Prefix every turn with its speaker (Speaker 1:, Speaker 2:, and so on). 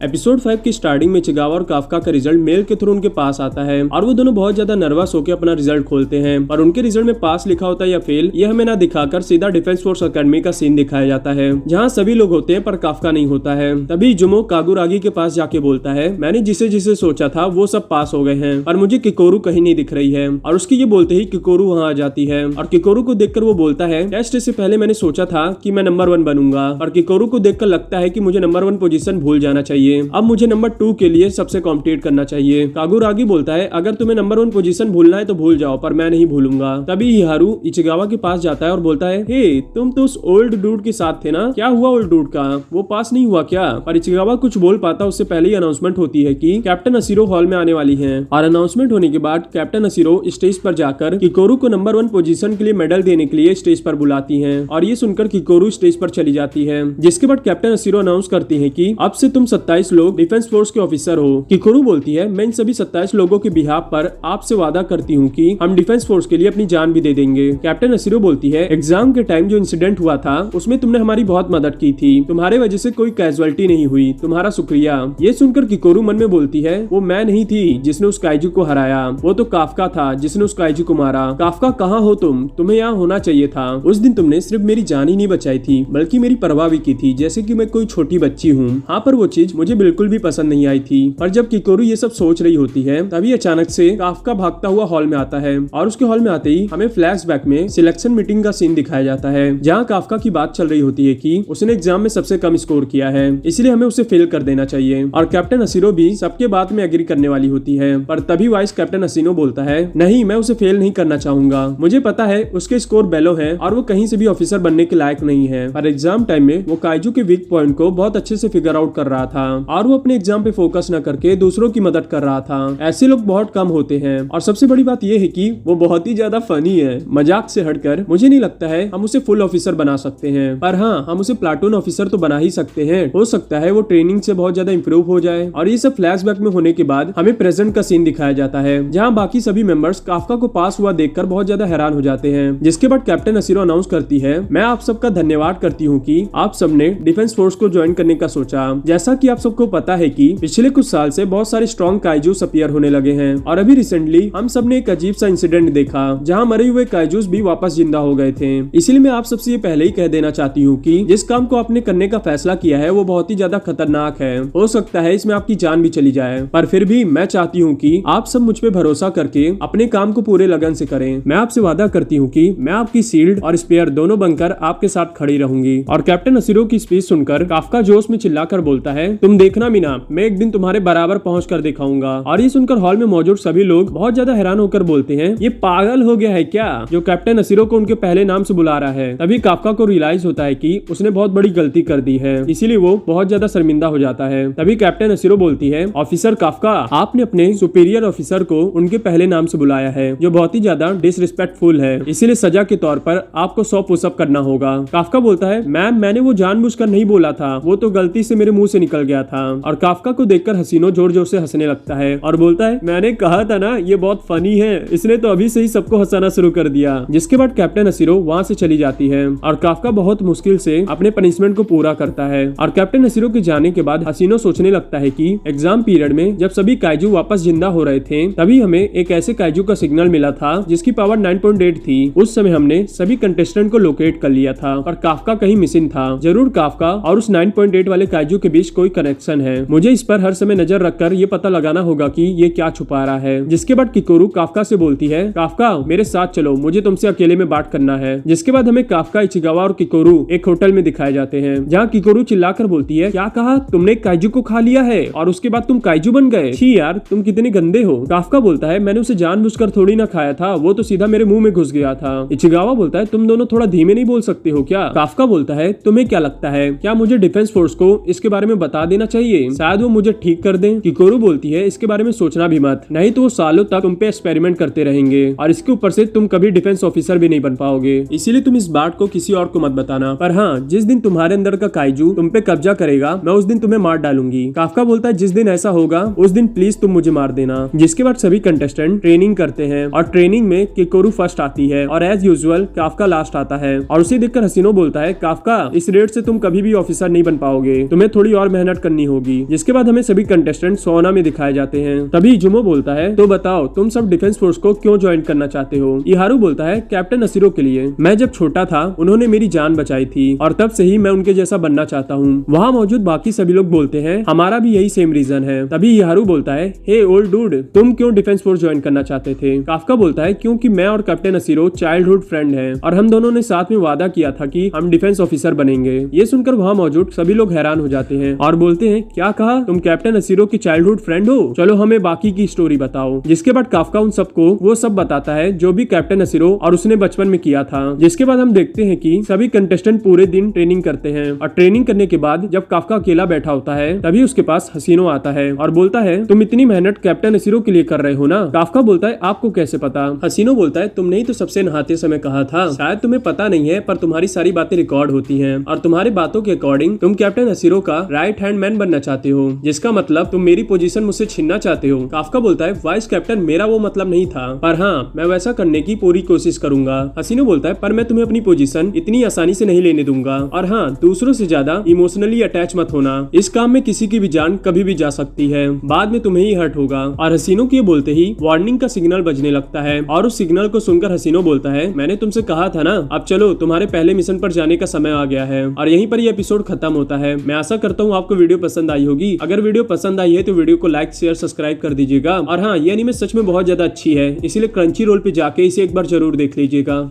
Speaker 1: Episode 5 की starting में चिगावा और काफका का रिजल्ट मेल के थ्रू उनके पास आता है और वो दोनों बहुत ज्यादा नर्वस होकर अपना रिजल्ट खोलते हैं और उनके रिजल्ट में पास लिखा होता है या फेल, यह हमें ना दिखाकर सीधा डिफेंस फोर्स अकेडमी का सीन दिखाया जाता है जहाँ सभी लोग होते हैं पर काफका नहीं होता है। तभी इजुमो कागुरागी के पास जाके बोलता है, मैंने जिसे जिसे सोचा था वो सब पास हो गए हैं पर मुझे किकोरू कहीं नहीं दिख रही है। और उसके ये बोलते ही किकोरू वहाँ आ जाती है और किकोरू को देखकर वो बोलता है, टेस्ट से पहले मैंने सोचा था कि मैं नंबर 1 बनूंगा और किकोरू को देखकर लगता है कि मुझे नंबर 1 पोजीशन भूल जाना चाहिए, अब मुझे नंबर 2 के लिए सबसे कॉम्पिटिट करना चाहिए। कागुरागी बोलता है, अगर तुम्हें नंबर 1 पोजीशन भूलना है तो भूल जाओ पर मैं नहीं भूलूंगा। तभी हिहारू इचिगावा के पास जाता है और बोलता है, हे तुम तो उस ओल्ड डूड के साथ थे ना, क्या हुआ ओल्ड डूड का, वो पास नहीं हुआ क्या? पर इचिगावा कुछ बोल पाता उससे पहले ही अनाउंसमेंट होती है कि कैप्टन असीरो हॉल में आने वाली है और अनाउंसमेंट होने के बाद कैप्टन असीरो स्टेज पर जाकर किकोरू को नंबर 1 पोजीशन के लिए मेडल देने के लिए स्टेज पर बुलाती है और ये सुनकर किकोरू स्टेज पर चली जाती है। जिसके बाद कैप्टन असीरो अनाउंस करती है कि अब से तुम 27 लोग डिफेंस फोर्स के ऑफिसर हो। किकोरू बोलती है, मैं इन सभी 27 लोगों के बिहाफ पर आपसे वादा करती हूँ कि हम डिफेंस फोर्स के लिए अपनी जान भी दे देंगे। कैप्टन असीरो बोलती है, एग्जाम के टाइम जो इंसिडेंट हुआ था उसमें तुमने हमारी बहुत मदद की थी, तुम्हारे वजह से कोई कैजुअलिटी नहीं हुई, तुम्हारा शुक्रिया। ये सुनकर किकोरू मन में बोलती है, वो मैं नहीं थी जिसने उस काइजू को हराया, वो तो काफका था जिसने उस काइजू को मारा। काफका कहाँ हो तुम, तुम्हें यहाँ होना चाहिए था। उस दिन तुमने सिर्फ मेरी जान ही नहीं बचाई थी बल्कि मेरी परवाह भी की थी जैसे कि मैं कोई छोटी बच्ची हूँ। हाँ पर वो चीज मुझे बिल्कुल भी पसंद नहीं आई थी। पर जब किकोरू ये सब सोच रही होती है तभी अचानक से काफका भागता हुआ हॉल में आता है और उसके हॉल में आते ही हमें फ्लैशबैक में सिलेक्शन मीटिंग का सीन दिखाया जाता है जहाँ काफका की बात चल रही होती है कि उसने एग्जाम में सबसे कम स्कोर किया है इसलिए हमें उसे फेल कर देना चाहिए और कैप्टन असीरो भी सबके बात में एग्री करने वाली होती है। पर तभी वाइस कैप्टन असीनो बोलता है, नहीं मैं उसे फेल नहीं करना चाहूंगा, मुझे पता है उसके स्कोर बेलो है और वो कहीं से भी ऑफिसर बनने के लायक नहीं है। पर एग्जाम टाइम में वो काइजू के वीक पॉइंट को बहुत अच्छे से फिगर आउट कर रहा था और वो अपने एग्जाम पे फोकस न करके दूसरों की मदद कर रहा था। ऐसे लोग बहुत कम होते हैं और सबसे बड़ी बात यह है कि वो बहुत ही ज्यादा फनी है। मजाक से हटकर मुझे नहीं लगता है हम उसे फुल ऑफिसर बना सकते हैं, पर हाँ हम उसे प्लाटून ऑफिसर तो बना ही सकते हैं। हो सकता है वो ट्रेनिंग से बहुत ज्यादा इंप्रूव हो जाए। और ये सब फ्लैशबैक में होने के बाद हमें प्रेजेंट का सीन दिखाया जाता है जहाँ बाकी सभी मेंबर्स काफका को पास हुआ देखकर बहुत ज्यादा हैरान हो जाते हैं। जिसके बाद कैप्टन असीरो अनाउंस करती है, मैं आप सबका धन्यवाद करती हूँ कि आप सबने डिफेंस फोर्स को ज्वाइन करने का सोचा। जैसा कि आप सबको पता है कि पिछले कुछ साल से बहुत सारे स्ट्रॉन्ग काइजूस अपीयर होने लगे हैं और अभी रिसेंटली हम सब ने एक अजीब सा इंसिडेंट देखा जहाँ मरे हुए काइजूस भी वापस जिंदा हो गए थे। इसलिए मैं आप सबसे ये पहले ही कह देना चाहती हूँ कि जिस काम को आपने करने का फैसला किया है वो बहुत ही ज्यादा खतरनाक है। हो सकता है इसमें आपकी जान भी चली जाए, पर फिर भी मैं चाहती हूँ कि आप सब मुझ पे भरोसा करके अपने काम को पूरे लगन से करें। मैं आपसे वादा करती हूँ कि मैं आपकी शील्ड और स्पेयर दोनों बनकर आपके साथ खड़ी रहूंगी। और कैप्टन असीरो की स्पीच सुनकर काफका जोश में चिल्लाकर बोलता है, तुम देखना मीना, मैं एक दिन तुम्हारे बराबर पहुँच कर दिखाऊंगा। और ये सुनकर हॉल में मौजूद सभी लोग बहुत ज्यादा हैरान होकर बोलते हैं, ये पागल हो गया है क्या जो कैप्टन असीरो को उनके पहले नाम से बुला रहा है। तभी काफका को रियलाइज होता है कि उसने बहुत बड़ी गलती कर दी है, इसीलिए वो बहुत ज्यादा शर्मिंदा हो जाता है। तभी कैप्टन असीरो बोलती है, ऑफिसर काफका, आपने अपने सुपीरियर ऑफिसर को उनके पहले नाम से बुलाया है जो बहुत ही ज्यादा डिसरिस्पेक्टफुल है, इसीलिए सजा के तौर पर आपको 100 पुशअप करना होगा। काफका बोलता है, मैम मैंने वो जानबूझकर नहीं बोला था, वो तो गलती से मेरे मुंह से निकल गया था। और काफका को देखकर हसीनो जोर जोर से हंसने लगता है और बोलता है, मैंने कहा था ना ये बहुत फनी है, इसने तो अभी से ही सबको हंसाना शुरू कर दिया। जिसके बाद कैप्टन असीरो वहाँ से चली जाती है और काफका बहुत मुश्किल से अपने पनिशमेंट को पूरा करता है। और कैप्टन असीरो के जाने के बाद हसीनो सोचने लगता है कि एग्जाम पीरियड में जब सभी काइजू वापस जिंदा हो रहे थे तभी हमें एक ऐसे काइजू का सिग्नल मिला था जिसकी पावर 9.8 थी। उस समय हमने सभी कंटेस्टेंट को लोकेट कर लिया था पर काफका कहीं मिसिंग था। जरूर काफका और उस 9.8 वाले काइजू के बीच कोई कनेक्शन है, मुझे इस पर हर समय नजर रखकर ये पता लगाना होगा कि ये क्या छुपा रहा है। जिसके बाद किकोरू काफका से बोलती है, काफका मेरे साथ चलो, मुझे तुमसे अकेले में बात करना है। जिसके बाद हमें काफका, इचिगावा और किकोरू एक होटल में दिखाए जाते हैं जहाँ किकोरू चिल्लाकर बोलती है, क्या कहा तुमने काइजू को खा लिया है और उसके बाद तुम काइजू बन गए? छी यार तुम कितने गंदे हो। काफका बोलता है, मैंने उसे जानबूझकर थोड़ी ना खाया था, वो तो सीधा मेरे मुंह में घुस गया था। इचिगावा बोलता है, तुम दोनों थोड़ा धीमे नहीं बोल सकते हो क्या? काफका बोलता है, तुम्हें क्या लगता है क्या मुझे डिफेंस फोर्स को इसके बारे में बता देना चाहिए, शायद वो मुझे ठीक कर दें। किकोरू बोलती है, इसके बारे में सोचना भी मत, नहीं तो वो सालों तक तुम पे एक्सपेरिमेंट करते रहेंगे और इसके ऊपर से तुम कभी डिफेंस ऑफिसर भी नहीं बन पाओगे, इसीलिए तुम इस बात को किसी और को मत बताना। पर हाँ, जिस दिन तुम्हारे अंदर का काइजू तुम पे कब्जा करेगा मैं उस दिन तुम्हें मार डालूंगी। काफका बोलता है, जिस दिन ऐसा होगा उस दिन प्लीज तुम मुझे मार देना। जिसके बाद सभी कंटेस्टेंट ट्रेनिंग करते हैं और ट्रेनिंग में किकोरू फर्स्ट आती है और एज यूजुअल काफका लास्ट आता है और उसे देखकर हसीनो बोलता है, काफका इस रेट से तुम कभी भी ऑफिसर नहीं बन पाओगे, तुम्हें थोड़ी और मेहनत करनी होगी। जिसके बाद हमें सभी कंटेस्टेंट सौना में दिखाए जाते हैं। तभी इजुमो बोलता है, तो बताओ तुम सब डिफेंस फोर्स को क्यों ज्वाइन करना चाहते हो? इहारू बोलता है, कैप्टन असीरो के लिए। मैं जब छोटा था उन्होंने मेरी जान बचाई थी और तब से ही मैं उनके जैसा बनना चाहता हूँ। वहाँ मौजूद बाकी सभी लोग बोलते हैं, हमारा भी यही सेम रीजन है। तभी इहारू बोलता है, हे ओल्ड डूड, तुम क्यों डिफेंस फोर्स ज्वाइन करना चाहते थे? काफका बोलता है, क्योंकि मैं और कैप्टन असीरो चाइल्डहुड फ्रेंड हैं और हम दोनों ने साथ में वादा किया था कि हम डिफेंस ऑफिसर बनेंगे। ये सुनकर वहाँ मौजूद सभी लोग हैरान हो जाते हैं और बोलते हैं, क्या कहा? तुम कैप्टन असीरो की चाइल्डहुड फ्रेंड हो? चलो हमें बाकी की स्टोरी बताओ। जिसके बाद काफका उन सबको वो सब बताता है जो भी कैप्टन असीरो और उसने बचपन में किया था। जिसके बाद हम देखते हैं कि सभी कंटेस्टेंट पूरे दिन ट्रेनिंग करते हैं और ट्रेनिंग करने के बाद जब काफका अकेला बैठा होता है तभी उसके पास हसीनो आता है और बोलता है, तुम इतनी मेहनत कैप्टन असीरो के लिए कर रहे हो ना? काफका बोलता है, आपको कैसे पता? हसीनो बोलता है, तुमने ही तो सबसे नहाते समय कहा था। शायद तुम्हें पता नहीं है पर तुम्हारी सारी बातें रिकॉर्ड होती हैं और तुम्हारी बातों के अकॉर्डिंग तुम कैप्टन असीरो का राइट हैंड मैन बनना चाहते हो, जिसका मतलब तुम मेरी पोजीशन मुझसे छीनना चाहते हो। काफका बोलता है, वाइस कैप्टन मेरा वो मतलब नहीं था, पर हाँ मैं वैसा करने की पूरी कोशिश करूंगा। हसीनो बोलता है, पर मैं तुम्हें अपनी पोजीशन इतनी आसानी से नहीं लेने दूंगा और हाँ दूसरों से ज्यादा इमोशनली अटैच मत होना। इस काम में किसी की भी जान कभी भी जा सकती है, बाद में तुम्हें ही हर्ट होगा। और हसीनो के बोलते ही वार्निंग का सिग्नल बजने लगता है और उस सिग्नल को सुनकर हसीनो बोलता है, मैंने तुमसे कहा था ना, अब चलो तुम्हारे पहले मिशन पर जाने का समय आ गया है। और यहीं पर ये एपिसोड खत्म होता है। मैं आशा करता हूँ आपको वीडियो पसंद आई होगी। अगर वीडियो पसंद आई है तो वीडियो को लाइक शेयर सब्सक्राइब कर दीजिएगा। और हाँ, ये एनीमे सच में बहुत ज्यादा अच्छी है, इसीलिए क्रंची रोल पे जाके इसे एक बार जरूर देख लीजिएगा।